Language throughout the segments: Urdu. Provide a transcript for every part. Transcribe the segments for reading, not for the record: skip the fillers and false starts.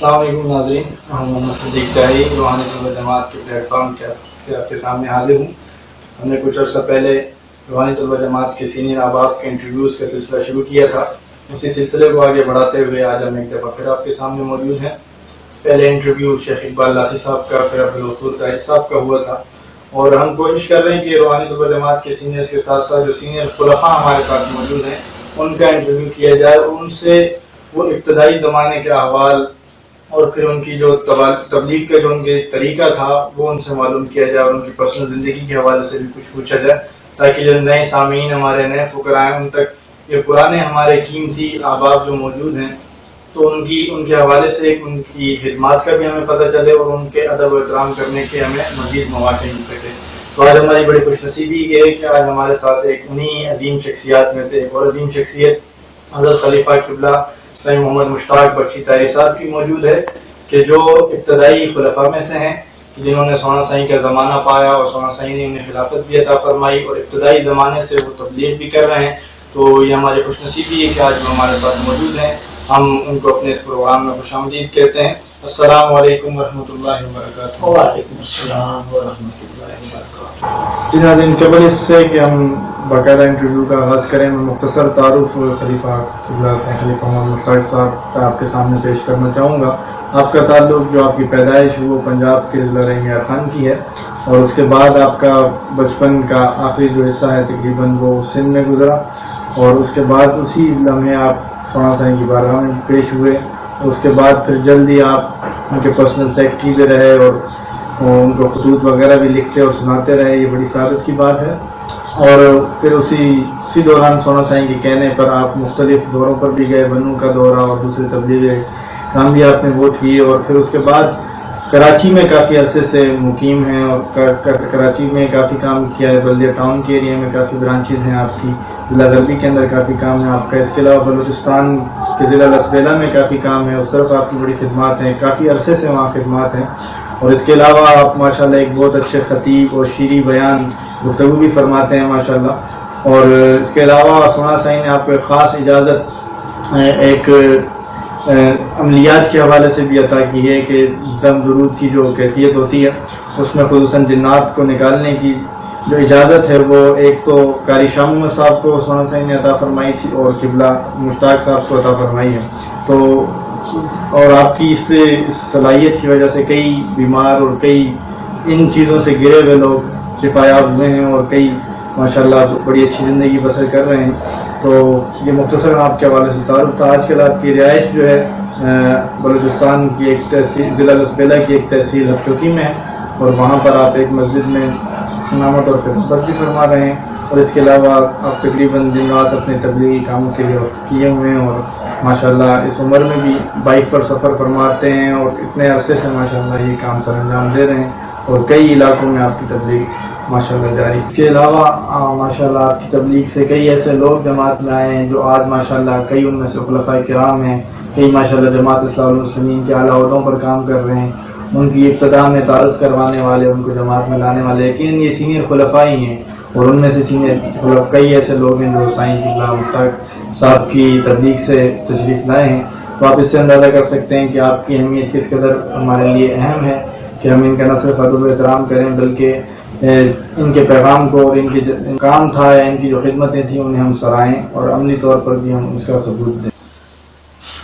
السلام علیکم ناظرین، محمد صدیق ڈائی روحانی طلبہ جماعت کے پلیٹ فارم سے آپ کے سامنے حاضر ہوں۔ ہم نے کچھ عرصہ پہلے روحانی طلبہ جماعت کے سینئر احباب کے انٹرویوز کا سلسلہ شروع کیا تھا۔ اسی سلسلے کو آگے بڑھاتے ہوئے آج ہم ایک دفعہ پھر آپ کے سامنے موجود ہیں۔ پہلے انٹرویو شیخ اقبال لاسی صاحب کا، پھر عبدالغفور طاہر صاحب کا ہوا تھا، اور ہم کوشش کر رہے ہیں کہ روحانی طلبہ جماعت کے سینئرز کے ساتھ ساتھ جو سینئر خلفاء ہمارے ساتھ موجود ہیں ان کا انٹرویو کیا جائے، اور ان سے وہ ابتدائی زمانے کے احوال اور پھر ان کی جو تبلیغ کا جو ان کے طریقہ تھا وہ ان سے معلوم کیا جائے، اور ان کی پرسنل زندگی کے حوالے سے بھی کچھ پوچھا جائے، تاکہ جو نئے سامعین ہمارے نئے فقراء ہیں ان تک یہ پرانے ہمارے قیمتی احباب جو موجود ہیں تو ان کے حوالے سے ان کی خدمات کا بھی ہمیں پتہ چلے، اور ان کے ادب و احترام کرنے کے ہمیں مزید مواقع مل سکے۔ تو آج ہماری بڑی خوش نصیبی یہ ہے کہ آج ہمارے ساتھ ایک انہی عظیم شخصیات میں سے ایک اور عظیم شخصیت حضرت خلیفہ قبلہ سید محمد مشتاق بخشی طاہری صاحب کی موجود ہے، کہ جو ابتدائی خلفاء میں سے ہیں جنہوں نے سونا سائی کا زمانہ پایا، اور سونا سائی نے انہیں خلافت بھی عطا فرمائی، اور ابتدائی زمانے سے وہ تبلیغ بھی کر رہے ہیں۔ تو یہ ہماری خوش نصیبی ہے کہ آج وہ ہمارے ساتھ موجود ہیں۔ ہم ان کو اپنے اس پروگرام میں خوش آمدید کہتے ہیں۔ السلام علیکم ورحمۃ اللہ وبرکاتہ۔ وعلیکم السلام ورحمۃ اللہ وبرکاتہ۔ جناب قبل اس سے کہ ہم باقاعدہ انٹرویو کا آغاز کریں، میں مختصر تعارف خلیفہ قبلہ خلیفہ محمد مشتاق صاحب کا آپ کے سامنے پیش کرنا چاہوں گا۔ آپ کا تعلق جو آپ کی پیدائش وہ پنجاب کے ضلع رحیم خان کی ہے، اور اس کے بعد آپ کا بچپن کا آخری جو حصہ ہے تقریباً وہ سندھ میں گزرا، اور اس کے بعد اسی لمحے آپ سونا سائی کی بارگاہ میں پیش ہوئے، اور اس کے بعد پھر جلدی آپ ان کے پرسنل سیکرٹری بھی رہے، اور ان کو خطوط وغیرہ بھی لکھتے اور سناتے رہے۔ یہ بڑی سعادت کی بات ہے۔ اور پھر اسی دوران سونا سائی کے کہنے پر آپ مختلف دوروں پر بھی گئے، بنوں کا دورہ اور دوسرے تبلیغ کام بھی آپ نے بہت کیے، اور پھر اس کے بعد کراچی میں کافی عرصے سے مقیم ہیں، اور کراچی میں کافی کام کیا ہے۔ بلدیہ ٹاؤن کے ایریا میں کافی برانچز ہیں آپ کی، ضلع غربی کے اندر کافی کام ہے آپ کا۔ اس کے علاوہ بلوچستان کے ضلع لسبیلا میں کافی کام ہے، اس طرف آپ کی بڑی خدمات ہیں، کافی عرصے سے وہاں خدمات ہیں۔ اور اس کے علاوہ آپ ماشاءاللہ ایک بہت اچھے خطیب اور شیریں بیان گفتگو بھی فرماتے ہیں ماشاءاللہ۔ اور اس کے علاوہ سونا سائی نے آپ کو ایک خاص اجازت ایک عملیات کے حوالے سے بھی عطا کی ہے، کہ دم درود کی جو کیفیت ہوتی ہے اس میں خصوصاً جنات کو نکالنے کی جو اجازت ہے وہ ایک تو قاری شاہ محمد صاحب کو سونا سائی نے عطا فرمائی تھی، اور قبلہ مشتاق صاحب کو عطا فرمائی ہے۔ تو اور آپ کی اس صلاحیت کی وجہ سے کئی بیمار اور کئی ان چیزوں سے گرے ہوئے لوگ شفایاب ہوئے ہیں، اور کئی ماشاءاللہ بڑی اچھی زندگی بسر کر رہے ہیں۔ تو یہ مختصر آپ کے حوالے سے تعارف تھا۔ آج کل آپ کی رہائش جو ہے بلوچستان کی ایک تحصیل ضلع لسبیلا کی ایک تحصیل ہفچوکی میں ہے، اور وہاں پر آپ ایک مسجد میں امامت اور خدمت بھی فرما رہے ہیں، اور اس کے علاوہ آپ تقریباً دن رات اپنے تبلیغی کاموں کے لیے کیے ہوئے ہیں، اور ماشاءاللہ اس عمر میں بھی بائک پر سفر فرماتے ہیں، اور اتنے عرصے سے ماشاءاللہ یہ کام سر انجام دے رہے ہیں، اور کئی علاقوں میں آپ کی تبلیغ ماشاءاللہ جاری۔ اس کے علاوہ ماشاءاللہ آپ کی تبلیغ سے کئی ایسے لوگ جماعت میں آئے ہیں جو آج ماشاءاللہ کئی ان میں سے خلفاء کرام ہیں، کئی ماشاءاللہ جماعت اصلاح المسلمین کے اعلیٰ عہدوں پر کام کر رہے ہیں، ان کی ابتدا میں تعارف کروانے والے، ان کو جماعت میں لانے والے، لیکن یہ سینئر خلفاء ہی ہیں، اور ان میں سے سینئر خلفاء کئی ایسے لوگ ہیں جو سائیں قبلہ مشتاق صاحب کی تبلیغ سے تشریف لائے ہیں۔ تو آپ اس سے اندازہ کر سکتے ہیں کہ آپ کی اہمیت کس قدر ہمارے لیے اہم ہے، کہ ہم ان کا نہ صرف ادب و احترام کریں بلکہ ان کے پیغام کو اور ان کے کام تھا، ان کی جو خدمتیں تھیں انہیں ہم سرائیں، اور عملی طور پر بھی ہم اس کا ثبوت دیں۔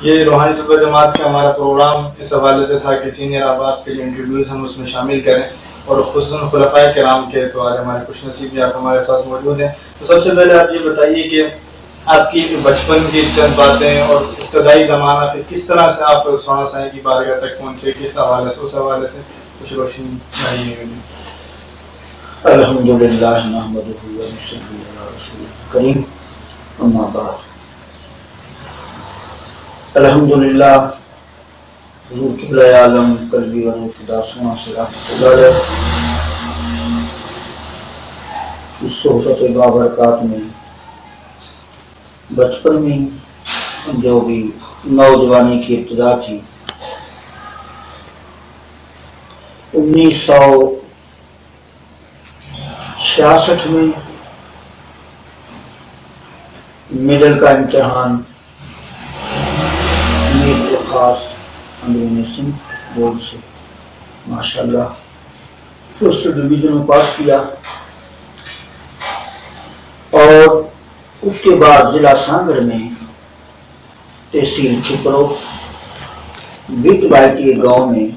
یہ روحانی طلبہ جماعت کا ہمارا پروگرام اس حوالے سے تھا کہ سینئر احباب کے جو انٹرویوز ہم اس میں شامل کریں، اور خصوصاً خلفاء کرام کے۔ تو آج ہمارے خوش نصیب آپ ہمارے ساتھ موجود ہیں۔ تو سب سے پہلے آپ یہ بتائیے کہ آپ کی بچپن کی چند باتیں اور ابتدائی زمانہ پہ کس طرح سے آپ سونا سائی کی بارگاہ تک پہنچے، کس حوالے سے، اس حوالے سے کچھ روشنی ڈالیے۔ الحمدللہ نحمدہ ونصلی علی رسولہ الکریم، اما بعد۔ الحمدللہ حضور قبلہ عالم قلبی و نور سونا سے رحمۃ اللہ علیہ اس صحبت بابرکات میں بچپن میں جو بھی نوجوانی کی ابتدا تھی 1966 میں مڈل کا امتحان نیٹ خاص اندرون سندھ بورڈ سے ماشاءاللہ فرسٹ ڈویژن میں پاس کیا، اور اس کے بعد ضلع سانگڑ میں تحصیل چھپرو بٹ بائٹی گاؤں میں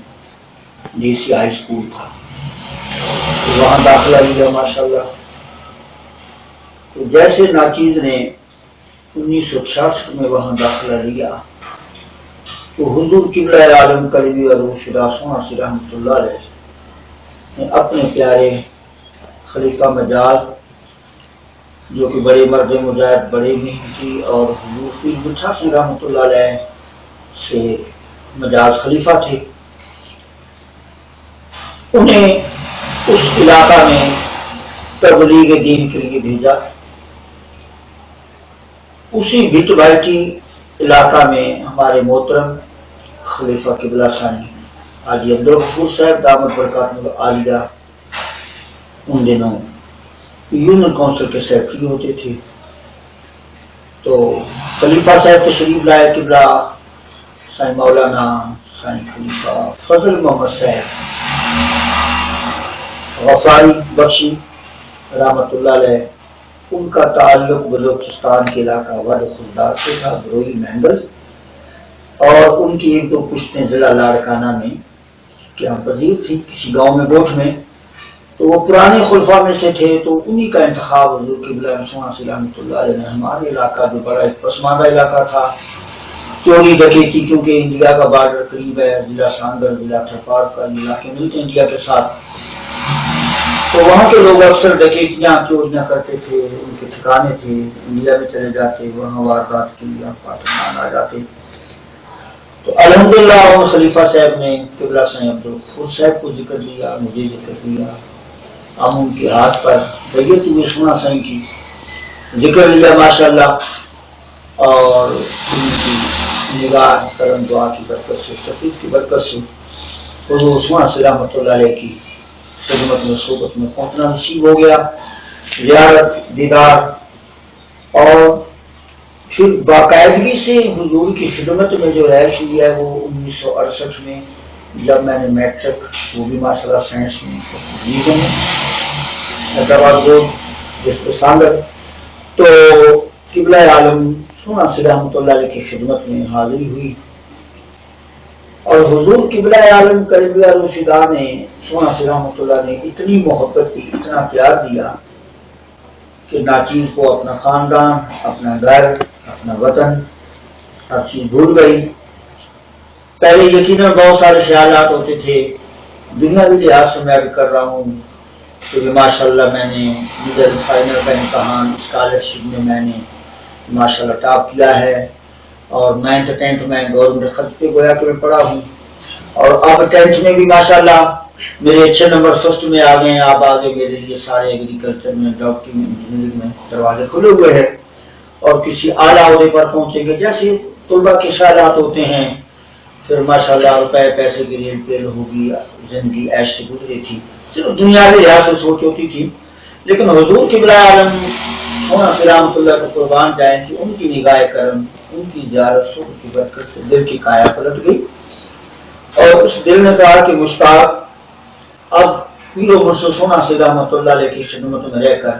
ڈی سی ہائی اسکول تھا، وہاں داخلہ لیا ماشاءاللہ۔ تو جیسے ناچیز نے 1966 میں وہاں داخلہ لیا تو حضور قبلہ عالم کلبی اور شدا سونا سی رحمۃ اللہ علیہ نے اپنے پیارے خلیفہ مجاز جو کہ بڑے مرد مجاہد بڑے محنتی اور حضور پیر بٹھا سی رحمۃ اللہ علیہ سے مجاز خلیفہ تھے، انہیں اس علاقہ میں تبلیغ دین کے لیے بھیجا۔ اسی بٹ بائٹی علاقہ میں ہمارے محترم خلیفہ قبلہ ثانی حاجی عبدالغفور صاحب دامت برکاتہ عالیہ ان دنوں یونین کونسل کے سیکرٹری ہوتے تھے، تو خلیفہ صاحب تشریف لائے قبلہ سائیں مولانا سائیں خلیفہ فضل محمد صاحب غفاری بخشی رحمۃ اللہ علیہ، ان کا تعلق بلوچستان کے علاقہ واد خلدار سے تھا، بروئی مینگل، اور ان کی ایک دو پشتیں ضلع لاڑکانہ میں کیا پذیر تھی کسی گاؤں میں گوٹھ میں، تو وہ پرانے خلفاء میں سے تھے، تو انہی کا انتخاب حضور قبلہ سونا سی رحمۃ اللہ علیہ نے ہمارے علاقہ جو بڑا ایک پسماندہ علاقہ تھا، چوری ڈکیتی کیونکہ انڈیا کا بارڈر قریب ہے، ضلع سانگڑ ضلع تھرپاڑ کا علاقے ملتے ہیں انڈیا کے ساتھ، تو وہاں کے لوگ اکثر ڈکیتیاں چوریاں کرتے تھے، ان کے ٹھکانے تھے، انڈیا میں چلے جاتے، وہاں واردات کے لیے پاکستان آ جاتے۔ تو الحمدللہ ان خلیفہ صاحب نے قبلہ سائیں عبدالغفور صاحب کو ذکر دیا، مجھے ذکر دیا، ہم ان کے ہاتھ پر بیعت ہوئے سونا سائیں کی ذکر لیا ماشاءاللہ، اور ان کی نگاہ کرم دعا کی برکت سے، شفیق کی برکت سے حضور سونا سی رحمۃ اللہ علیہ کی خدمت میں صحبت میں پہنچنا نصیب ہو گیا، زیارت دیدار، اور پھر باقاعدگی سے حضور کی خدمت میں جو رہائش لیا ہے وہ 1968 میں جب میں نے میٹرک، وہ بھی ماشاءاللہ سائنس میں ڈویژن حیدرآباد بورڈ ڈسٹرکٹ سانگڑ، تو قبلہ عالم سونا سی رحمۃ اللہ علیہ کی خدمت میں حاضری ہوئی، اور حضور قبلہ عالم کلبی اور شدا نے سونا سی رحمۃ اللہ نے اتنی محبت دی، اتنا پیار دیا کہ ناچیز کو اپنا خاندان، اپنا گھر، اپنا وطن، ہر چیز بھول گئی۔ پہلے یقیناً بہت سارے خیالات ہوتے تھے، دنیاوی لحاظ سے میں کر رہا ہوں کہ ماشاءاللہ میں نے میڈل فائنل کا امتحان اسکالرشپ میں نے ماشاءاللہ ٹاپ کیا ہے، اور 9th 10th میں گورنمنٹ خط پہ گویا کہ میں پڑھا ہوں، اور اب 10th میں بھی ماشاءاللہ میرے اچھے نمبر فرسٹ میں آ گئے ہیں، اب آگے میرے لیے سارے ایگریکلچر میں، ڈاکٹری میں، انجینئرنگ میں دروازے کھلے ہوئے ہیں، اور کسی اعلیٰ عہدے پر پہنچیں گے جیسے طلباء کے خیالات ہوتے ہیں، پھر ماشاءاللہ روپے پیسے کی ریل پیل ہوگی، زندگی ایش سے گزری تھی، صرف دنیاوی لحاظ سے سوچ ہوتی تھی، لیکن حضور قبلہ عالم سونا سی رحمۃ اللہ کو قربان جائیں کہ ان کی نگاہ کرم، ان کی زیارت صبح کی برکت سے دل کی کایا پلٹ گئی، اور اس دل نے کہا کہ مشتاق اب پیر و مرشد سونا سی رحمۃ اللہ علیہ کی خدمت میں رہ کر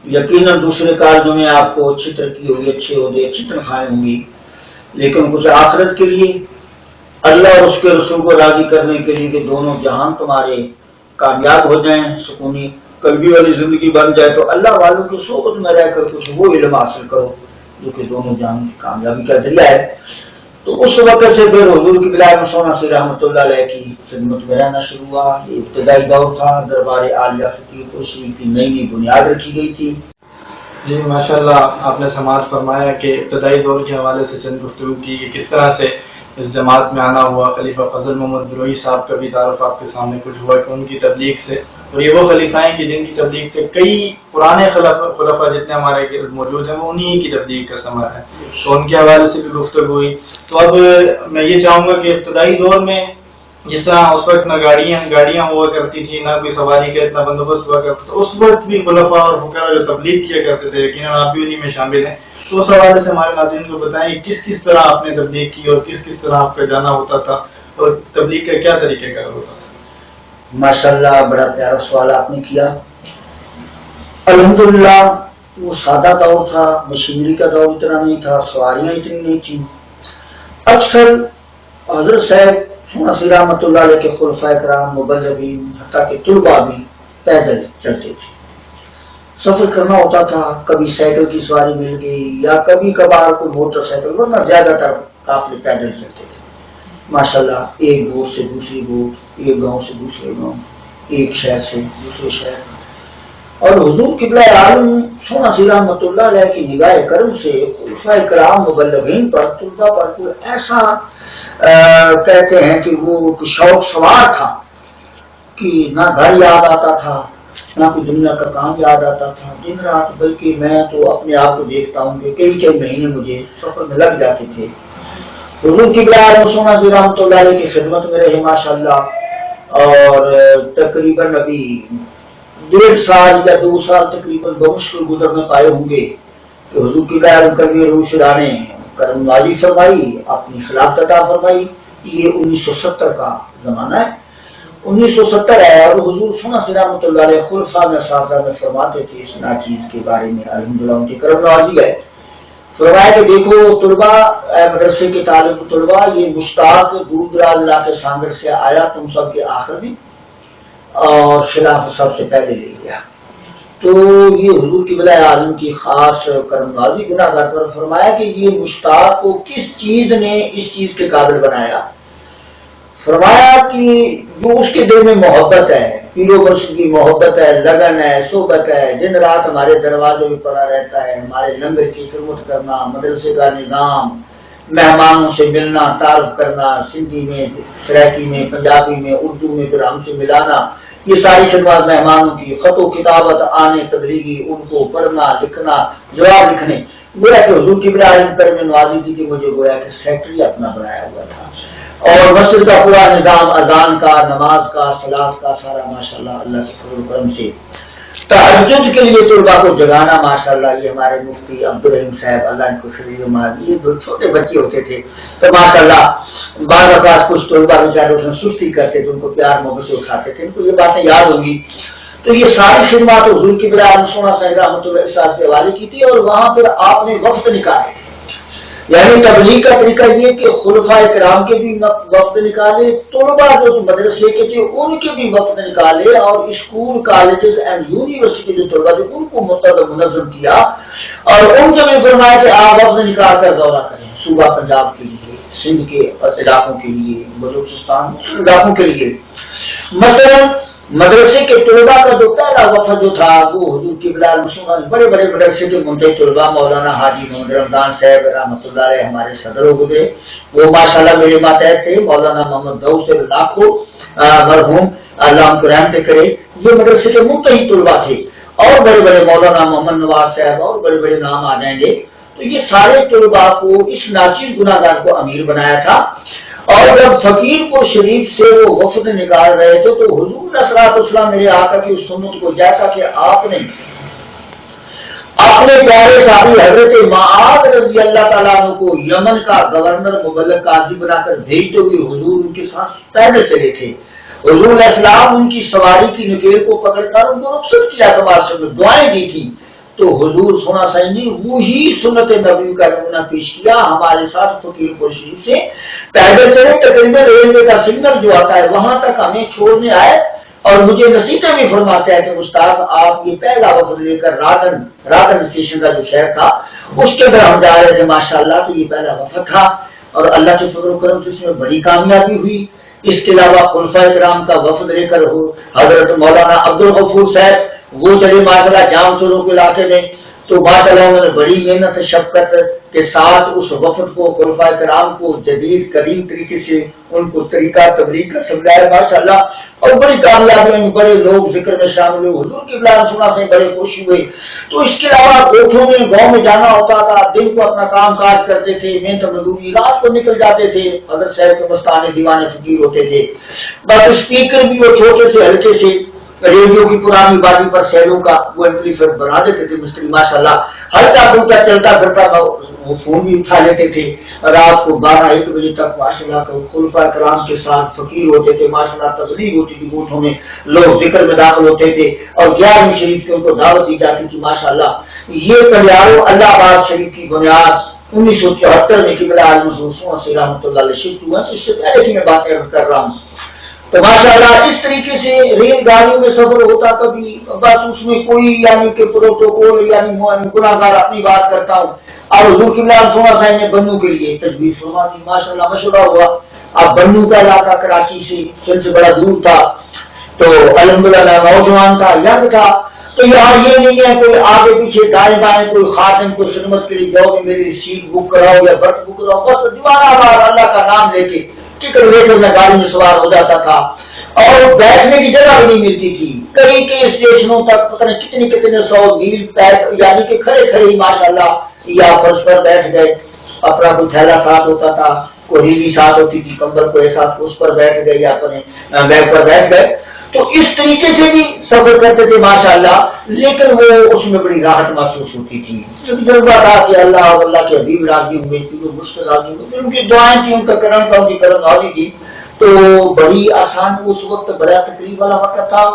یقیناً دوسرے کالجوں میں آپ کو اچھی ترقی ہوگی، اچھے عہدے، اچھی تنخواہیں ہوں گی، لیکن کچھ آخرت کے لیے، اللہ اور اس کے رسول کو راضی کرنے کے لیے کہ دونوں جہان تمہارے کامیاب ہو جائیں، سکونی قلبی والی زندگی بن جائے، تو اللہ والوں کی صحبت میں رہ کر کچھ وہ علم حاصل کرو جو کہ دونوں جہان کی کامیابی کا ذریعہ ہے۔ تو اس وقت سے پھر حضور قبلہ سونا سی رحمۃ اللہ علیہ کی خدمت میں رہنا شروع ہوا۔ یہ ابتدائی دور تھا، دربار عالیہ فقیر توسیع کی نئی نئی بنیاد رکھی گئی تھی۔ جی ماشاءاللہ، آپ نے سماعت فرمایا کہ ابتدائی دور کے حوالے سے چند گفتگو کی کہ کس طرح سے اس جماعت میں آنا ہوا۔ خلیفہ فضل محمد بروئی صاحب کا بھی تعارف آپ کے سامنے کچھ ہوا کہ ان کی تبلیغ سے، اور یہ وہ خلیفہ ہیں کہ جن کی تبلیغ سے کئی پرانے خلفاء جتنے ہمارے موجود ہیں وہ انہی کی تبلیغ کا ثمر ہے، تو ان کے حوالے سے بھی گفتگو ہوئی۔ تو اب میں یہ چاہوں گا کہ ابتدائی دور میں جس طرح اس وقت نہ گاڑیاں ہوا کرتی تھی، نہ کوئی سواری کا اتنا بندوبست ہوا کرتا تھا، اس وقت بھی خلفاء اور فقراء جو تبلیغ کیا کرتے تھے، یقیناً آپ بھی انہی میں شامل ہیں، تو اس حوالے سے ہمارے ناظرین کو بتائیں کس کس طرح آپ نے تبلیغ کی اور کس کس طرح آپ کا جانا ہوتا تھا اور تبلیغ کا کیا طریقہ کار ہوتا تھا؟ ماشاءاللہ بڑا پیارا سوال آپ نے کیا. الحمدللہ وہ سادہ دور تھا، مشینری کا دور اتنا نہیں تھا، سواریاں اتنی نہیں تھیں. اکثر حضرت صاحب سونا سی رحمۃ اللہ علیہ کے خلفائے کرام مبلغین حتیٰ کہ طلباء بھی پیدل چلتے تھے. سفر کرنا ہوتا تھا، کبھی سائیکل کی سواری مل گئی یا کبھی کبھار کوئی موٹر سائیکل، ورنہ زیادہ تر قافلے پیدل چلتے تھے. ماشاءاللہ ایک گوٹ سے دوسری گوٹ، ایک گاؤں سے دوسرے گاؤں، ایک شہر سے دوسرے شہر. اور حضور قبلہ عالم سونا سی رحمۃ اللہ علیہ کی نگاہ کرم سے خلفائے کرام مبلغین پر، طلباء پر کوئی ایسا کہتے ہیں کہ وہ شوق سوار تھا کہ نہ گھر یاد آتا تھا، نہ کوئی دنیا کا کام یاد آتا تھا دن رات. بلکہ میں تو اپنے آپ کو دیکھتا ہوں کہ کئی مہینے مجھے سفر میں لگ جاتے تھے. حضور قبلہ عالم سونا سی رحمۃ اللہ علیہ کی خدمت میں رہے ماشاءاللہ، اور تقریباً ابھی 1.5 سال یا 2 سال تقریباً بمشکل گزرنے پائے ہوں گے کہ حضور قبلہ عالم کرمی روح شرح نے کرم نوازی فرمائی، اپنی خلافت عطا فرمائی. یہ 1970 کا زمانہ ہے، 1970 ہے. اور حضور سونا سی رحمۃ اللہ علیہ خلفاء میں صاحبہ میں فرماتے تھے اس ناچیز کے بارے میں، الحمدللہ ان کی کرم نوازی ہے. فرمایا کہ دیکھو طلباء، مدرسے کے طالب طلباء، یہ مشتاق دور دراز علاقے سانگر سے آیا تم سب کے آخر میں اور خلاف سب سے پہلے لے گیا. تو یہ حضور قبلہ عالم کی خاص کرم نوازی گناہ گار پر. فرمایا کہ یہ مشتاق کو کس چیز نے اس چیز کے قابل بنایا؟ فرمایا کہ جو اس کے دل میں محبت ہے، پیرو مرشد کی محبت ہے، لگن ہے، صحبت ہے، دن رات ہمارے دروازے میں پڑا رہتا ہے، ہمارے لنگر کی خدمت کرنا، مدرسے کا نظام، مہمانوں سے ملنا، تعارف کرنا، سندھی میں، سرائکی میں، پنجابی میں، اردو میں پھر ہم سے ملانا، یہ ساری خدمات مہمانوں کی، خط و کتابت آنے تبلیغی، ان کو پڑھنا لکھنا، جواب لکھنے. گویا کہ حضور قبلہ عالم کرم نوازی تھی کہ مجھے گویا کہ سیکٹری اپنا بنایا ہوا تھا. اور مسجد کا پورا نظام، اذان کا، نماز کا، صلاۃ کا، سارا ماشاءاللہ اللہ کے فضل و کرم سے. تہجد کے لیے طلباء کو جگانا ماشاءاللہ، یہ ہمارے مفتی عبدالرحیم صاحب اللہ ان کو شریف مار، یہ جو چھوٹے بچے ہوتے تھے تو ماشاءاللہ بعض اوقات کچھ طلباء بیچارے اس میں سستی کرتے تھے، ان کو پیار محبت سے اٹھاتے تھے. ان کو یہ باتیں یاد ہوں گی. تو یہ ساری خدمات حضور قبلہ عالم سونا صاحب رحمۃ اللہ علیہ کے حوالے کی تھی. اور وہاں پھر آپ نے وقت نکالے، یعنی تبلیغ کا طریقہ یہ کہ خلفائے کرام کے بھی وقت نکالے، طلباء جو مدرسے کے تھے ان کے بھی وقت نکالے، اور اسکول کالجز اینڈ یونیورسٹی جو طلباء تھے ان کو منظم کیا. اور ان کے بھی فرمایا کہ آپ وقت نکال کر دورہ کریں صوبہ پنجاب کے لیے، سندھ کے علاقوں کے لیے، بلوچستان علاقوں کے لیے. مثلا مدرسے کے طلباء کا جو پہلا وفد جو تھا وہ حضور قبلہ عالم بڑے بڑے مدرسے کے منتخب طلباء مولانا حاجی محمد رمضان صاحب رحمۃ اللہ علیہ ہمارے صدر ہو گئے. وہ ماشاءاللہ میرے ماتحت تھے. مولانا محمد داؤد سے لاکھوں مرحوم اللہ ان کو رحمت کرے، یہ مدرسے کے منتخب طلباء تھے. اور بڑے بڑے مولانا محمد نواز صاحب اور بڑے بڑے نام آ جائیں گے. تو یہ سارے طلباء کو اس ناچیز گناہ گار کو امیر بنایا تھا. اور جب فقیر کو شریف سے وہ وفد نکال رہے تھے تو حضور صلاۃ والسلام میرے آقا کی اس سنت کو، جیسا کہ آپ نے اپنے پیارے صحابی حضرت معاذ رضی اللہ تعالیٰ عنہ کو یمن کا گورنر مبلغ قاضی بنا کر بھیجتے ہوئے حضور ان کے ساتھ پیدل چلے تھے. حضور علیہ السلام ان کی سواری کی نکیل کو پکڑ کر ان کو رخصت کیا، دعائیں دی تھی. تو حضور سونا سائن جی وہی سنت نبی کا نمونہ پیش کیا، ہمارے ساتھ فقیر کو شریف سے پیدل چلے. تقریباً ریلوے کا سگنل جو آتا ہے وہاں تک ہمیں چھوڑنے آئے اور مجھے نصیحتیں بھی فرماتے ہیں کہ مشتاق آپ یہ پہلا وفد لے کر رادن اسٹیشن کا جو شہر تھا اس کے اندر ہم جا رہے تھے ماشاءاللہ. تو یہ پہلا وفد تھا اور اللہ کے فضل و کرم سے اس میں بڑی کامیابی ہوئی. اس کے علاوہ خلفائے کرام کا وفد لے کر حضرت مولانا عبدالغفور صاحب وہ چلے ماشاءاللہ جام چوروں کے علاقے میں. تو ماشاءاللہ انہوں نے بڑی محنت شفقت کے ساتھ اس وفد کو، خلفائے کرام کو جدید قدیم طریقے سے ان کو طریقہ تبلیغ کا سمجھایا ماشاءاللہ. اور بڑی کامیابی میں بڑے لوگ ذکر میں شامل ہوئے، حضور کی قبلہ سنا سے بڑے خوش ہوئے. تو اس کے علاوہ کوٹھوں میں گاؤں میں جانا ہوتا تھا، دن کو اپنا کام کاج کرتے تھے، محنت مزدوری، رات کو نکل جاتے تھے. حضرت صاحب کے مستانے دیوانے فقیر ہوتے تھے. بس اسپیکر بھی وہ چھوٹے سے ہلکے سے ریڈیو کی پرانی بازی پر سیلوں کا وہ ایمپلیفائر بنا دیتے تھے مستری ماشاءاللہ، ہلکا پھلکا چلتا پھرتا وہ فون بھی اٹھا لیتے تھے، رات کو 12-1 بجے تک ماشاءاللہ خلفاء کرام کے ساتھ فقیر ہوتے تھے، ماشاءاللہ تبلیغ ہوتی تھی، گوٹھوں میں لوگ ذکر میں داخل ہوتے تھے اور 11ویں شریف کی ان کو دعوت دی جاتی تھی ماشاءاللہ۔ یہ کلیارو اللہ آباد شریف کی بنیاد 1974 میں قبلہ عالم سے رحمۃ اللہ علیہ شفٹ ہوا، اس سے پہلے کی میں باتیں کر رہا ہوں۔ تو ماشاءاللہ اس طریقے سے ریل گاڑیوں میں سفر ہوتا، کبھی بس اس میں کوئی یعنی کہ پروٹوکول یعنی گناہگار اپنی بات کرتا ہوں۔ اور حضور قبلہ سونا صاحب نے بنو کے لیے تجویز فرما دی، ماشاءاللہ مشورہ ہوا۔ اب بنو کا علاقہ کراچی سے بڑا دور تھا، تو الحمدللہ نوجوان تھا، یگ تھا، تو یہاں یہ نہیں ہے کوئی آگے پیچھے دائیں بائیں کوئی خاتم کوئی خدمت کے لیے جاؤ کہ میری سیٹ بک کراؤ یا برتھ بک کراؤ، بس دیوانہ بار اللہ کا نام لے کے ٹکٹ لے کر میں گاڑی میں سوار ہو جاتا تھا، اور بیٹھنے کی جگہ بھی نہیں ملتی تھی، کئی کے اسٹیشنوں تک پتہ نہیں کتنے 100 میل یعنی کہ کھڑے کھڑے ہی ماشاءاللہ یا فرش پر بیٹھ گئے، اپنا کوئی تھیلا ساتھ ہوتا تھا، کوئی ریلی ساتھ ہوتی تھی، کمبل کو ساتھ اس پر بیٹھ گئے یا اپنے بیگ پر بیٹھ گئے، تو اس طریقے سے بھی سفر کرتے تھے ماشاءاللہ، لیکن وہ اس میں بڑی راحت محسوس ہوتی تھی۔ جذبہ تھا کہ اللہ اور اللہ کے حبیب راضی ہوئے، مشکل راضی ہوئے، ان کی دعائیں تھیں، ان کا کرم تھا، ان کی کرم نوازی تھی، تو بڑی آسان اس وقت بڑا تقریب والا وقت تھا،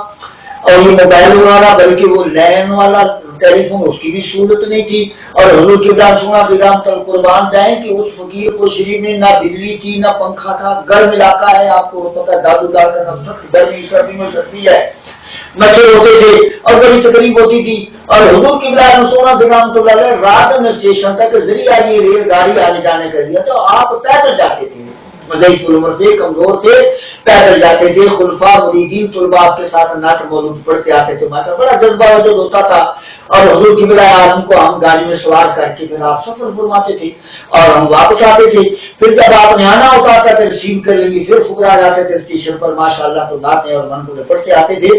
اور یہ موبائل والا بلکہ وہ لین والا ٹیلی فون اس کی بھی سہولت نہیں تھی، اور حضور کی سنا رام تل قربان جائیں کہ اس فقیر کو شریف میں نہ بجلی تھی نہ پنکھا تھا، گرم علاقہ ہے، آپ کو پتا دادو دار کا سخت گرمی سردی میں سردی ہے، مچھر ہوتے تھے اور بڑی تکلیف ہوتی تھی، اور حضور کی سونا رام تو رات میں اسٹیشن تک ذریعہ یہ ریل گاڑی آنے جانے کا دیا، تو آپ پیدل جاتے تھے، مزید عمر تھے، کمزور تھے، پیدل جاتے تھے، خلفاء مریدین طلباء کے ساتھ نعت مولود پڑھتے آتے تھے، ماشاءاللہ بڑا جذبہ وجود ہوتا تھا، اور حضور کی بلا عالم کو ہم گاڑی میں سوار کر کے پھر آپ سفر فرماتے تھے اور ہم واپس آتے تھے، پھر جب آپ نے آنا ہوتا تھا پھر ریسیو کر لیں گے، پھر فکرا جاتے تھے اسٹیشن پر ماشاءاللہ، تو نعتیں اور منقولے پڑھتے آتے تھے۔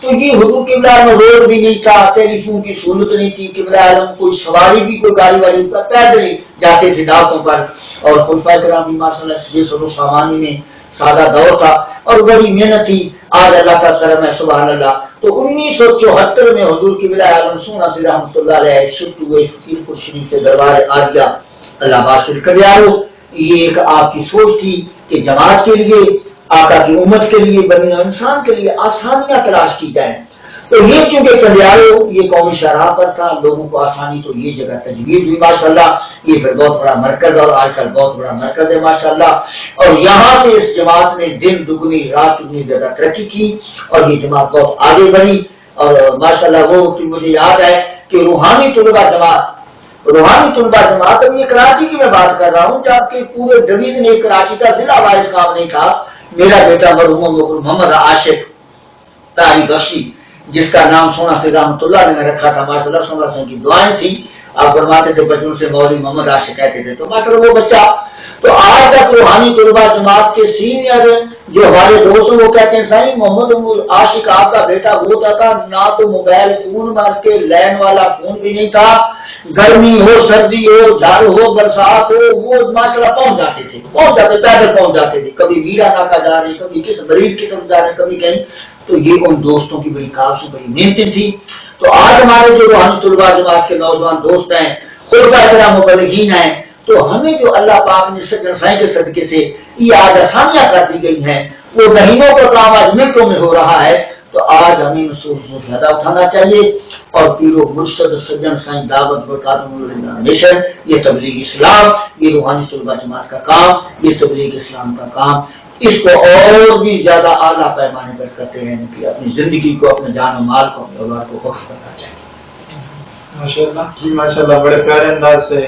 تو یہ حضور کی بلا میں روڈ بھی نہیں تھا، ٹیلی فون کی سہولت نہیں تھی، کہ بلا عالم کوئی سواری بھی کوئی گاڑی والی پیدل ہی جاتے تھے دعوتوں پر، اور خلفائے کرام بھی ماشاءاللہ یہ سب سامانی میں سادہ دور تھا اور بڑی محنت تھی، آج اللہ کا کرم ہے سبحان اللہ۔ تو 1974 میں حضور کی بلا عالم سونا سے رحمۃ اللہ علیہ شفٹ ہوئے فقیر پور شریف کے دربار عالیہ اللہ باشر کلیارو۔ یہ ایک آپ کی سوچ تھی کہ جماعت کے لیے، آقا کی امت کے لیے، بنی انسان کے لیے آسانیاں تلاش کی جائیں، تو یہ چونکہ کلیارو یہ قومی شاہراہ پر تھا، لوگوں کو آسانی تو یہ جگہ تجویز ہوئی ماشاءاللہ، یہ پھر بہت بڑا مرکز اور آج کل بہت بڑا مرکز ہے ماشاءاللہ، اور یہاں سے اس جماعت نے دن دگنی رات چگنی زیادہ ترقی کی اور یہ جماعت بہت آگے بڑھی، اور ماشاءاللہ وہ مجھے یاد ہے کہ روحانی طلبہ جماعت اب یہ کراچی کی میں بات کر رہا ہوں، جبکہ پورے ڈویژن ایک کراچی کا ضلع وائز کام نہیں تھا۔ میرا بیٹا مرحوم محمد عاشق طاہری بخشی جس کا نام سونا سے رحمۃ اللہ نے رکھا تھا، ماشاءاللہ سونا سے کی دعائیں تھیں، آپ فرماتے تھے بچوں سے مولوی محمد عاشق کہتے تھے، تو ماشاءاللہ وہ بچہ تو آج تک روحانی طلبہ جماعت کے سینئر جو ہمارے دوست ہیں وہ کہتے ہیں صحیح محمد عاشق آپ کا بیٹا وہ تھا، نہ تو موبائل فون کے لین والا فون بھی نہیں تھا، گرمی ہو سردی ہو جھاڑ ہو برسات ہو وہ ماشاءاللہ پہنچ جاتے تھے، پیدل پہنچ جاتے تھے، کبھی میرا ناکا جا رہے، کبھی کس مریض کی طرف جا رہے، کبھی کہیں، تو یہ ان دوستوں کی بڑی کاش بڑی محنتیں تھی۔ تو آج ہمارے جو روحانی طلبہ جماعت کے نوجوان دوست ہیں، خلفائے کرام مبلغین ہیں، تو ہمیں جو اللہ پاک نے سجن سائیں کے صدقے سے یہ آج آسانیاں کر دی گئی ہیں، وہ مہینوں کا کام آج منٹوں میں ہو رہا ہے، تو آج ہمیں اس سے فائدہ اٹھانا چاہیے، اور پیر و مرشد سجن سائیں دعوت برکاتہ یہ تبلیغ اسلام، یہ روحانی طلبہ جماعت کا کام، یہ تبلیغ اسلام کا کام، اس کو اور بھی زیادہ اعلیٰ پیمانے پر کرتے رہنے کی اپنی زندگی کو، اپنے جان و مال کو، اپنے اولاد کو وقف کرنا چاہیے۔ ماشاءاللہ جی ماشاءاللہ، بڑے پیارے انداز سے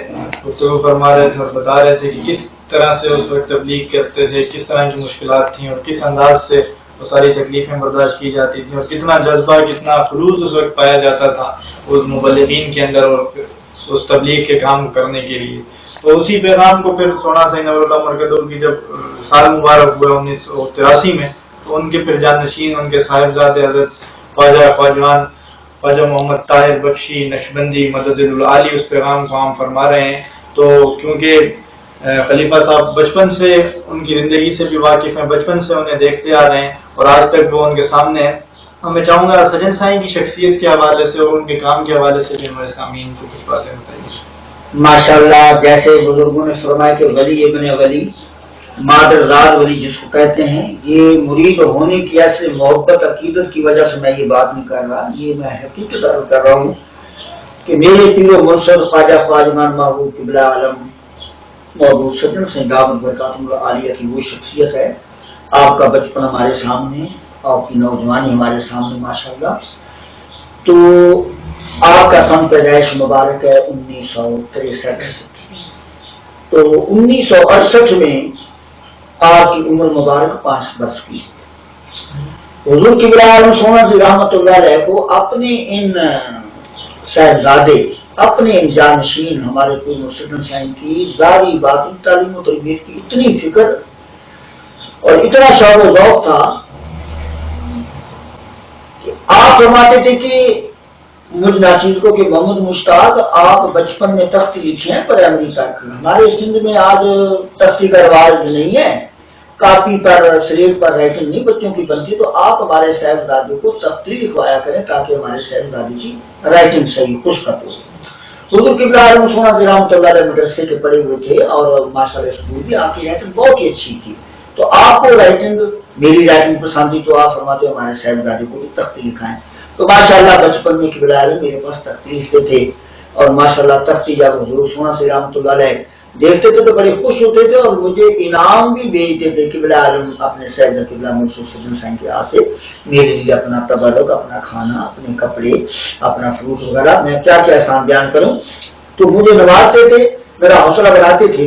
گفتگو فرما رہے تھے اور بتا رہے تھے کہ کس طرح سے اس وقت تبلیغ کرتے تھے، کس طرح کی مشکلات تھیں اور کس انداز سے وہ ساری تکلیفیں برداشت کی جاتی تھیں، اور کتنا جذبہ کتنا خلوص اس وقت پایا جاتا تھا اس مبلغین کے اندر اور اس تبلیغ کے کام کرنے کے لیے۔ تو اسی پیغام کو پھر سونا سید نور اللہ مرکز کی جب سال مبارک ہوئے 1983 میں، تو ان کے پھر جانشین ان کے صاحبزادے حضرت خواجہ محمد طاہر بخشی نقشبندی مدد العالی اس پیغام کو عام فرما رہے ہیں۔ تو کیونکہ خلیفہ صاحب بچپن سے ان کی زندگی سے بھی واقف ہیں، بچپن سے انہیں دیکھتے آ رہے ہیں اور آج تک وہ ان کے سامنے ہیں، میں چاہوں گا سجن سائیں کی شخصیت کے حوالے سے اور ان کے کام کے حوالے سے بھی ہمارے سامعین کو کچھ باتیں بتائیے۔ ماشاءاللہ، جیسے بزرگوں نے فرمایا کہ ولی ابن ولی، مادر زاد ولی جس کو کہتے ہیں، یہ مرید ہونے کی ایسے محبت عقیدت کی وجہ سے میں یہ بات نہیں کر رہا، یہ میں حقیقت عرض کر رہا ہوں کہ میرے پیر و مرشد خواجہ خواجمان محبوب قبلہ عالم محبوب سجن سائیں دامت برکاتہ العالیہ کی وہ شخصیت ہے۔ آپ کا بچپن ہمارے سامنے، آپ کی نوجوانی ہمارے سامنے ماشاءاللہ۔ تو آپ کا سن پیدائش مبارک ہے 1963، تو 1968 میں آپ کی عمر مبارک 5 برس کی۔ حضور قبلہ عالم سونا سی رحمۃ اللہ علیہ کو اپنے ان صاحبزادے، اپنے ان جانشین ہمارے پیر سجن سائیں کی ظاہری باطنی تعلیم و تربیت کی اتنی فکر اور اتنا شوق و ذوق تھا کہ آپ فرماتے تھے کہ مجھ ناچیز کو کہ محمد مشتاق آپ بچپن میں تختی لکھے ہیں پرائمری تک، ہمارے سندھ میں آج تختی کا رواج نہیں ہے، کاپی پر سلیٹ پر رائٹنگ نہیں بچوں کی بنتی، تو آپ ہمارے صاحبزادے کو تختی لکھوایا کریں تاکہ ہمارے صاحبزادے کی رائٹنگ صحیح خوشخط ہو۔ حضور قبلہ عالم سونا رحمۃ اللہ علیہ مدرسے کے پڑھے ہوئے تھے اور ماشاءاللہ اسکول بھی آپ کی رائٹنگ بہت ہی اچھی تھی، تو آپ کو رائٹنگ، میری رائٹنگ پسند تھی، تو آپ فرماتے ہمارے صاحبزادے کو بھی تختی لکھائیں۔ تو ماشاءاللہ بچپن میں قبلہ عالم میرے پاس تختی لکھتے تھے، اور ماشاءاللہ تختی جب حضور سونا سے رحمۃ اللہ علیہ دیکھتے تھے تو بڑے خوش ہوتے تھے اور مجھے انعام بھی بھیجتے تھے قبلہ عالم اپنے صاحب قبلہ منصور سجن سائیں کے ہاتھ سے، میرے لیے اپنا تبرک، اپنا کھانا، اپنے کپڑے، اپنا فروٹ وغیرہ، میں کیا کیا احسان بیان کروں، تو مجھے نوازتے تھے، میرا حوصلہ بڑھاتے تھے۔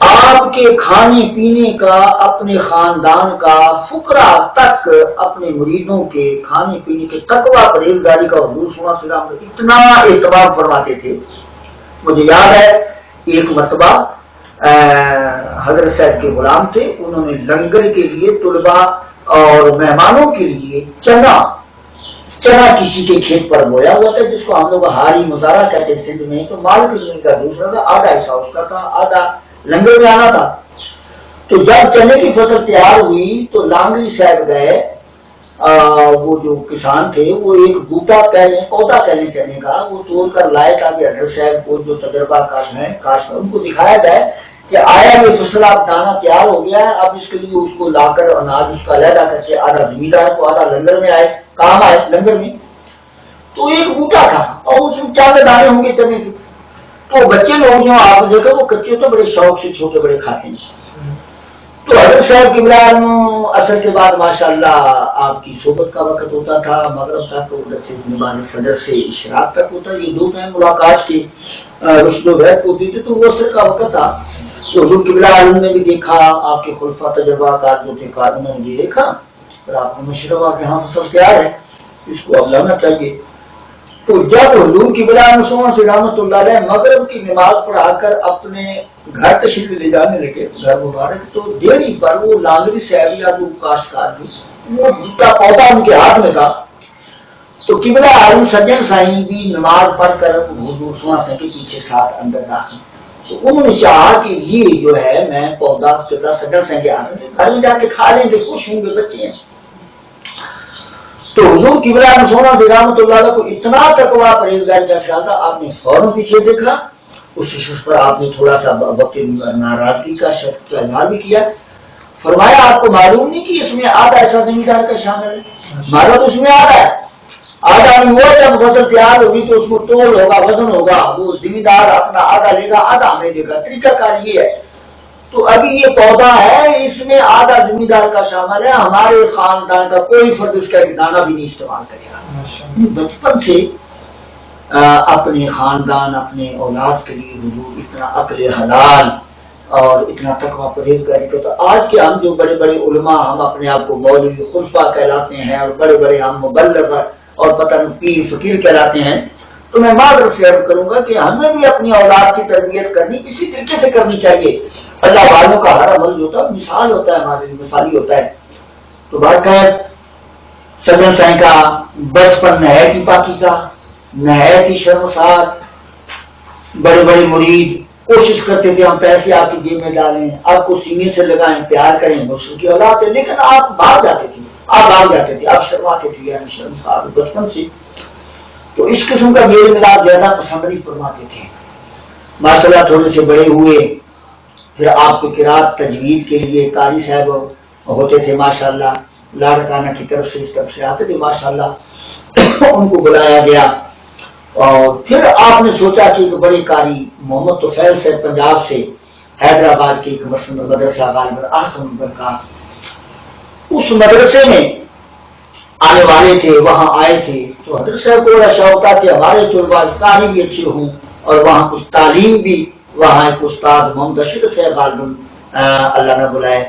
آپ کے کھانے پینے کا، اپنے خاندان کا، فقراء تک اپنے مریدوں کے کھانے پینے کے تقویٰ پرہیزگاری کا حضور صلی اللہ علیہ وسلم اتنا اہتمام فرماتے تھے۔ مجھے یاد ہے ایک مرتبہ حضرت صاحب کے غلام تھے، انہوں نے لنگر کے لیے طلباء اور مہمانوں کے لیے چنا کسی کے کھیت پر بویا ہوا تھا، جس کو ہم لوگ ہاری مزارہ کہتے ہیں سندھ میں، تو مالک زمین کا دوسرا تھا، آدھا حصہ اس کا تھا، آدھا لنگر میں آنا تھا۔ تو جب چنے کی فصل تیار ہوئی تو لانگری صاحب گئے، وہ جو کسان تھے وہ ایک بوٹا کہہ لیں، پودا کہہ لیں چنے کا، وہ توڑ کر لائے تاکہ حضرت صاحب کو جو تجربہ کار ہیں کاشت ان کو دکھایا جائے کہ آیا یہ فصل اب دانا تیار ہو گیا ہے، اب اس کے لیے اس کو لا کر اناج اس کا علیحدہ کر کے آدھا زمیندار کو آدھا لنگر میں آئے، کام آئے لنگر میں۔ تو ایک بوٹا تھا اور اس میں 4 دانے ہوں گے چنے کے، تو بچے لوگ جو آپ دیکھو وہ کچے تو بڑے شوق سے چھوٹے بڑے کھاتے ہیں۔ تو حضرت صاحب قبلہ اثر کے بعد ماشاءاللہ آپ کی صحبت کا وقت ہوتا تھا، مغرب تک سے نماز فجر سے اشراق تک ہوتا، یہ 2 ٹائم ملاقات کی رشد و بحث ہوتی تھی، تو وہ اثر کا وقت تھا۔ تو حضور قبلہ عالم نے بھی دیکھا، آپ کے خلفاء تجربہ کار جو تھے انہوں نے بھی دیکھا، اور آپ کو مشورہ کہ ہاں فصل تیار ہے، اس کو اب لانا چاہیے۔ تو جب حضور قبلہ عالم سے رحمۃ اللہ علیہ مغرب کی نماز پڑھا کر اپنے گھر تشریف لے جانے لگے گھر مبارک، تو ڈیری پر وہ لانگری صاحب یا جو کاشتکار تھی، وہ جوتا پودا ان کے ہاتھ میں تھا، تو قبلہ عالم سجن سائیں بھی نماز پڑھ کر حضور صلی اللہ علیہ وسلم کے پیچھے ساتھ اندر داخل، تو انہوں نے چاہا کہ یہ جو ہے میں پودا قبلہ سجن سائیں کے ہاتھ میں گھر میں جا کے کھا لیں گے، خوش ہوں گے بچے ہیں۔ تو حضور قبلہ عالم رحمۃ اللہ علیہ کو اتنا تقویٰ پرہیزگاری کا خیال تھا، آپ نے فوراً پیچھے دیکھا، اس شخص پر آپ نے تھوڑا سا وقت ناراضگی کا شک کا اظہار بھی کیا، فرمایا آپ کو معلوم نہیں کہ اس میں آدھا ایسا زمیندار کا شامل ہے، ہمارا تو اس میں آدھا میں وہ جب فصل تیار ہوگی تو اس کو تول ہوگا، وزن ہوگا، وہ زمیندار اپنا آدھا لے گا، آدھا ہمیں دے گا، طریقہ کار یہ ہے۔ تو ابھی یہ پودا ہے، اس میں آدھا زمیندار کا شامل ہے، ہمارے خاندان کا کوئی فرد اس کا ایک دانہ بھی نہیں استعمال کرے گا۔ بچپن سے اپنے خاندان، اپنے اولاد کے لیے حضور اتنا عقل حلال اور اتنا تقویٰ پرہیزگاری کرتا۔ آج کے ہم جو بڑے بڑے علماء، ہم اپنے آپ کو مولوی خلفاء کہلاتے ہیں اور بڑے بڑے ہم مبلغ اور پتہ نہیں پیر فقیر کہلاتے ہیں، تو میں معذرت سے عرض کروں گا کہ ہمیں بھی اپنی اولاد کی تربیت کرنی اسی طریقے سے کرنی چاہیے۔ اللہ والوں کا ہر عمل جو ہوتا ہے مثال ہوتا ہے، ہمارے لیے مثالی ہوتا ہے۔ تو بات ہے سجن سائیں کا بچپن نہایت ہی پاکیزہ، نہایت ہی شرمسار، بڑے بڑے مرید کوشش کرتے تھے ہم پیسے آپ کی جیب میں ڈالیں، آپ کو سینے سے لگائیں، پیار کریں، مرشد کی اولاد ہے، لیکن آپ باہر جاتے تھے، آپ بھاگ جاتے تھے، آپ شرماتے تھے، یعنی شرمسار بچپن سے. تو اس قسم کا میل ملاپ زیادہ پسند نہیں فرماتے تھے. ماشاءاللہ تھوڑے سے بڑے ہوئے، پھر آپ کو قرات تجوید کے لیے قاری صاحب ہوتے تھے ماشاءاللہ، لاڑکانہ کی طرف سے اس طرف سے آتے تھے ماشاءاللہ. ان کو بلایا گیا اور پھر آپ نے سوچا کہ ایک بڑے قاری محمد طفیل سے پنجاب سے حیدرآباد کے ایک مدرسہ غالباً آسم نمبر کا، اس مدرسے میں آنے والے تھے، وہاں آئے تھے. تو حضرت صاحب کو بڑا شوق تھا کہ ہمارے طلباء قاری بھی اچھے ہوں اور وہاں کچھ تعلیم بھی. وہاں ایک استاد محمد اشرف صاحب غالباً اللہ نہ بلائے،